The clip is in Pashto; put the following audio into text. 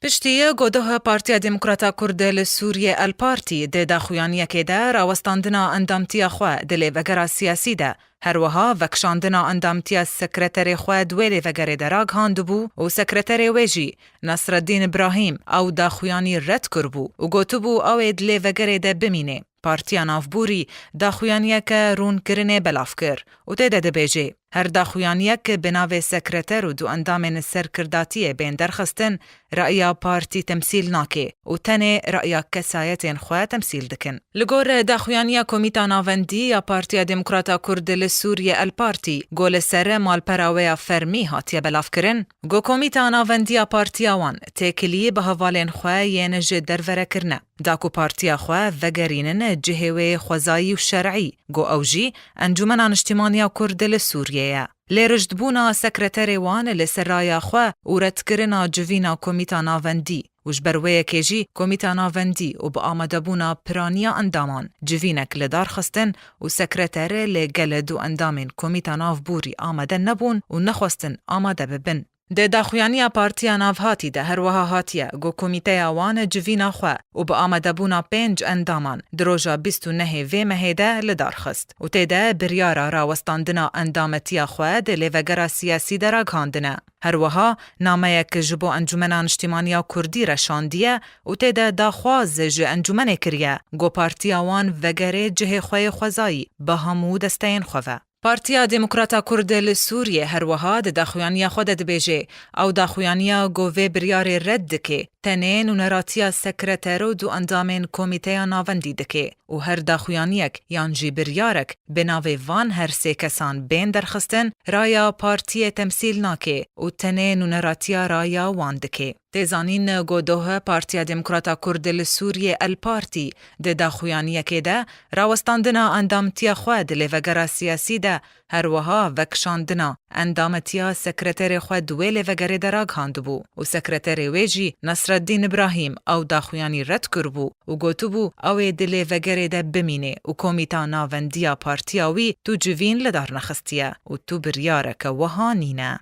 پشتیه گوده پارتیا دموکراتا کرد لسوریه الپارتی ده داخویانیه ده راوستاندنا اندامتیا خواه دلی وگرا سیاسی ده هر وها وکشاندنا اندامتیا سکرتر خواه دویلی وگره دراغ هاندو بو و سکرتر ویجی نصر الدین ابراهیم او داخویانی رد کربو و گوتو بو او دلی وگره ده بمینه. پارتیا نافبوری داخویانیه که رون کرنه بلاف کر و تیده ده بیجه. هر داخویانیه که بناوه سکرتر و دو اندامن سرکرداتیه بین درخستن رأیا پارتی تمثیل ناکه و تنه رأیا کسایتین خواه تمثیل دکن. لگور داخویانیه کمیتا ناوندی یا پارتیا دموکراتا کرد لسوریه الپارتی گول سر مال پراویا فرمی هاتیه بلاف کرن گو کمیتا ناوندی یا پارتیا وان تکلیه به حوالین خواه ینج دروره کرنه. داکو پارتیا خواه وگرینن جهوه خوزایی و شرعی گو اوجی انجمنان اجتماعی کرد لسوریه. لرجدبونا سکرتر وان لسرایا خواه و ردکرنا جوینا کمیتا ناوندی وش بروی کیجی کمیتا ناوندی و با آمدبونا پرانیا اندامان جوینک لدار خستن و سکرتر لگلدو اندامین کمیتا ناوبوری آمدن نبون و نخواستن آمده ببن. ده داخویانی پارتیا ناوهاتی ده هر وها هاتیه گو کمیته وان جوینا خواه و با آمدبونا 5 اندامان دروجا 29 وی مهیده لدار خست و تیده بریارا راوستاندنا اندامتیا خواه ده لیوگرا سیاسی ده راگاندنه. هر وها نامه یک جبو انجمنان اجتماعی کردی رشاندیه و تیده داخواز جه انجمن کریه گو پارتیا وان وگره جه خواه خوزایی به همو دستین خواه. پارتیا دموکراتا کرد لسوریه هر وها ده داخویانیا خود دبیجه او داخویانیا گوه بریار رد دکه تنین و نراتیا سکرتر و دو اندامین کمیته ناوندی دکه و هر داخویانیک یانجی بریارک بناوه وان هر سه کسان بین درخستن رایا پارتی تمثیل ناکه و تنین و نراتیا رایا وان دکه. تیزانین گودوه پارتیا دموکراتا کرد لسوریه الپارتی ده داخویانیه که ده راوستاندنا اندامتیا خواه ده لیوگرا سیاسی ده هر وها وکشاندنا اندامتیا سکرتر خواه دوی لیوگره دراغ هاندو بو و سکرتر ویجی نصر الدین ابراهیم او داخویانی رد کربو و گوتو بو او ده لیوگره ده بمینه و کمیتا ناوندیا پارتیاوی تو جوین لدار نخستیه و تو بریارک وها نینه.